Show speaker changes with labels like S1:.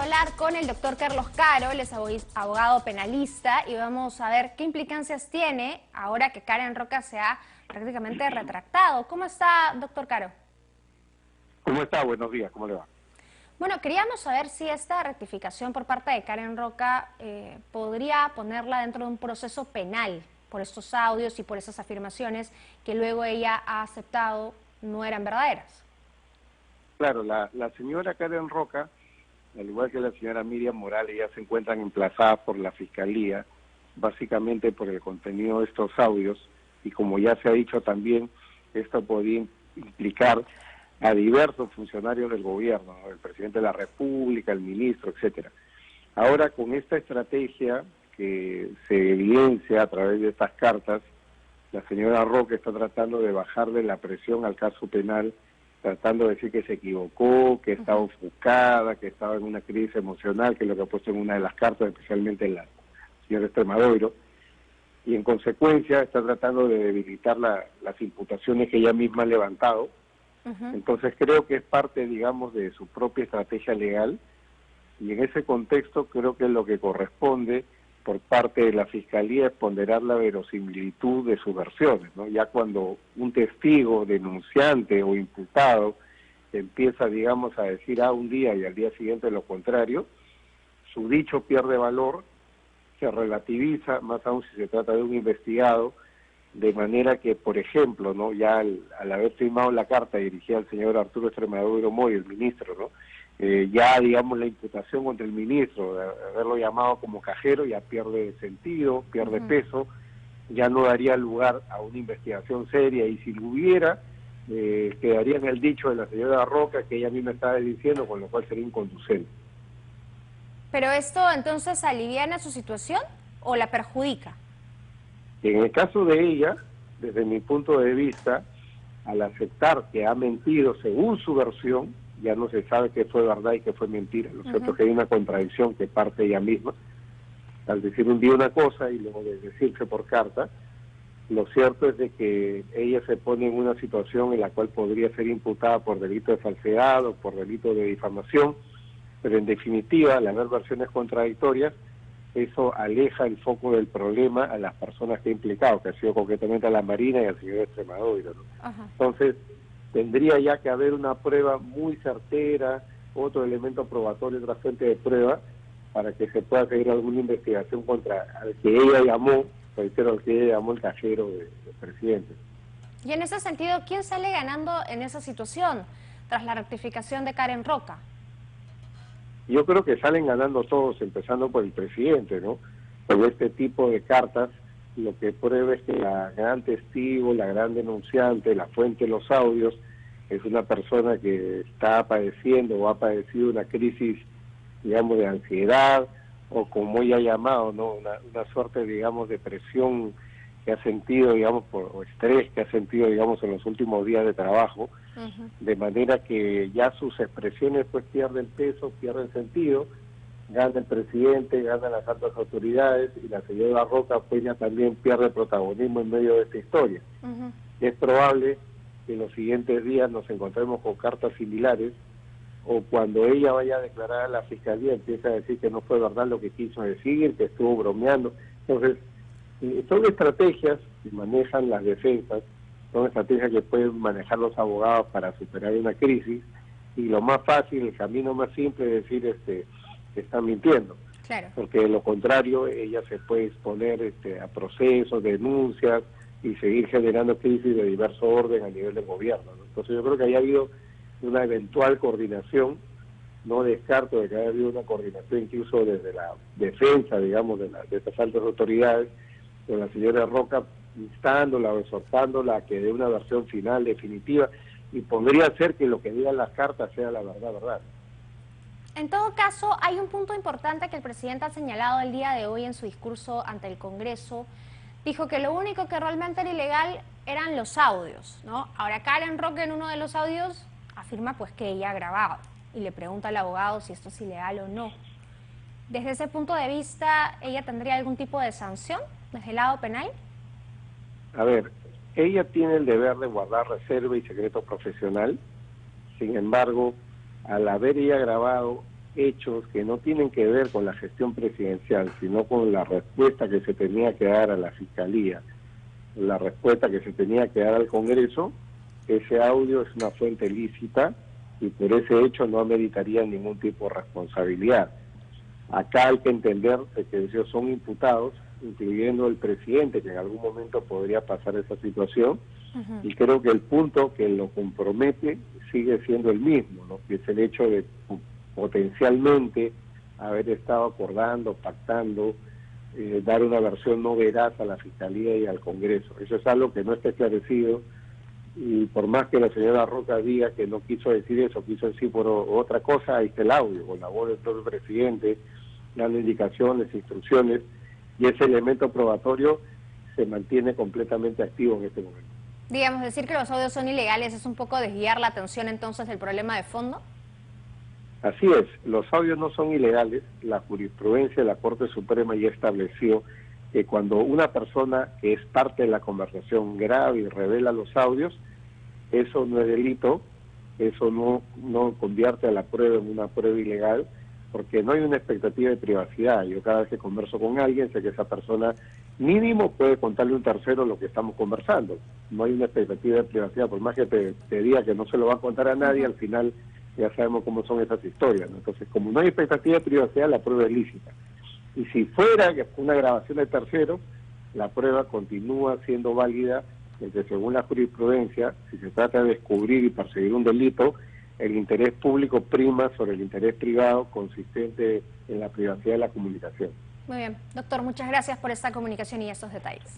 S1: hablar con el doctor Carlos Caro, él es abogado penalista, y vamos a ver qué implicancias tiene ahora que Karen Roca se ha prácticamente retractado. ¿Cómo está, doctor Caro?
S2: ¿Cómo está? Buenos días, ¿cómo le va?
S1: Bueno, queríamos saber si esta rectificación por parte de Karen Roca podría ponerla dentro de un proceso penal por estos audios y por esas afirmaciones que luego ella ha aceptado no eran verdaderas.
S2: Claro, la señora Karen Roca, al igual que la señora Miriam Morales, ya se encuentran emplazadas por la Fiscalía, básicamente por el contenido de estos audios, y como ya se ha dicho también, esto podría implicar a diversos funcionarios del gobierno, ¿no? El presidente de la República, el ministro, etcétera. Ahora, con esta estrategia que se evidencia a través de estas cartas, la señora Roca está tratando de bajarle la presión al caso penal, tratando de decir que se equivocó, que estaba ofuscada, que estaba en una crisis emocional, que es lo que ha puesto en una de las cartas, especialmente la señora Extremadoiro, y en consecuencia está tratando de debilitar las imputaciones que ella misma ha levantado. Entonces creo que es parte, digamos, de su propia estrategia legal, y en ese contexto creo que lo que corresponde por parte de la Fiscalía es ponderar la verosimilitud de sus versiones, ¿no? Ya cuando un testigo, denunciante o imputado empieza, digamos, a decir un día y al día siguiente lo contrario, su dicho pierde valor, se relativiza, más aún si se trata de un investigado, de manera que, por ejemplo, ¿no? Ya al haber firmado la carta dirigida al señor Arturo Extremadoiro Moy, el ministro, ¿no? Ya, digamos, la imputación contra el ministro, de haberlo llamado como cajero, ya pierde sentido, pierde peso, ya no daría lugar a una investigación seria, y si lo hubiera, quedaría en el dicho de la señora Roca, que ella misma estaba diciendo, con lo cual sería inconducente.
S1: ¿Pero esto entonces aliviana su situación o la perjudica?
S2: En el caso de ella, desde mi punto de vista, al aceptar que ha mentido según su versión, ya no se sabe qué fue verdad y qué fue mentira. Lo cierto es que hay una contradicción que parte ella misma, al decir un día una cosa y luego de decirse por carta. Lo cierto es de que ella se pone en una situación en la cual podría ser imputada por delito de falsedad o por delito de difamación, pero en definitiva, al haber versiones contradictorias, eso aleja el foco del problema a las personas que ha implicado, que ha sido concretamente a la Marina y al señor Extremadoiro, ¿no? Entonces, tendría ya que haber una prueba muy certera, otro elemento probatorio, otra fuente de prueba, para que se pueda seguir alguna investigación contra al que ella llamó, reitero, al que ella llamó el cajero del presidente.
S1: Y en ese sentido, ¿quién sale ganando en esa situación tras la rectificación de Karen Roca?
S2: Yo creo que salen ganando todos, empezando por el presidente, ¿no? Pero este tipo de cartas lo que prueba es que la gran testigo, la gran denunciante, la fuente de los audios, es una persona que está padeciendo o ha padecido una crisis, digamos, de ansiedad, o como ella ha llamado, ¿no? Una suerte, digamos, de presión que ha sentido, digamos, o estrés que ha sentido, digamos, en los últimos días de trabajo, de manera que ya sus expresiones pues pierden peso, pierden sentido, gana el presidente, ganan las altas autoridades, y la señora Roca pues ya también pierde protagonismo en medio de esta historia. Es probable que en los siguientes días nos encontremos con cartas similares, o cuando ella vaya a declarar a la Fiscalía empieza a decir que no fue verdad lo que quiso decir, que estuvo bromeando. Entonces, son estrategias que manejan las defensas, son estrategias que pueden manejar los abogados para superar una crisis, y lo más fácil, el camino más simple es decir que están mintiendo.
S1: Claro.
S2: Porque de lo contrario ella se puede exponer a procesos, denuncias, y seguir generando crisis de diverso orden a nivel del gobierno, ¿no? Entonces yo creo que haya habido una eventual coordinación, no descarto de que haya habido una coordinación incluso desde la defensa, digamos, de estas altas autoridades, con la señora Roca instándola o exhortándola a que dé una versión final, definitiva, y podría ser que lo que digan las cartas sea la verdad.
S1: En todo caso, hay un punto importante que el presidente ha señalado el día de hoy en su discurso ante el Congreso. Dijo que lo único que realmente era ilegal eran los audios, ¿no? Ahora, Karen Roca en uno de los audios afirma pues que ella ha grabado y le pregunta al abogado si esto es ilegal o no. Desde ese punto de vista, ¿ella tendría algún tipo de sanción desde el lado penal?
S2: A ver, ella tiene el deber de guardar reserva y secreto profesional. Sin embargo, al haber ella grabado hechos que no tienen que ver con la gestión presidencial, sino con la respuesta que se tenía que dar a la Fiscalía, la respuesta que se tenía que dar al Congreso, ese audio es una fuente lícita y por ese hecho no ameritaría ningún tipo de responsabilidad. Acá hay que entender que ellos son imputados, incluyendo el presidente, que en algún momento podría pasar esa situación, y creo que el punto que lo compromete sigue siendo el mismo, ¿no? Que es el hecho de potencialmente haber estado acordando, pactando, dar una versión no veraz a la Fiscalía y al Congreso. Eso es algo que no está esclarecido, y por más que la señora Roca diga que no quiso decir eso, quiso decir por otra cosa, ahí está el audio, con la voz del propio presidente, dando indicaciones, instrucciones, y ese elemento probatorio se mantiene completamente activo en este momento.
S1: Digamos, decir que los audios son ilegales es un poco desviar la atención entonces del problema de fondo.
S2: Así es, los audios no son ilegales, la jurisprudencia de la Corte Suprema ya estableció que cuando una persona que es parte de la conversación graba y revela los audios, eso no es delito, eso no convierte a la prueba en una prueba ilegal, porque no hay una expectativa de privacidad. Yo cada vez que converso con alguien sé que esa persona mínimo puede contarle a un tercero lo que estamos conversando. No hay una expectativa de privacidad, por más que te diga que no se lo va a contar a nadie, al final ya sabemos cómo son esas historias, ¿no? Entonces, como no hay expectativa de privacidad, la prueba es lícita. Y si fuera que una grabación de tercero, la prueba continúa siendo válida, porque según la jurisprudencia, si se trata de descubrir y perseguir un delito, el interés público prima sobre el interés privado consistente en la privacidad de la comunicación.
S1: Muy bien. Doctor, muchas gracias por esta comunicación y estos detalles.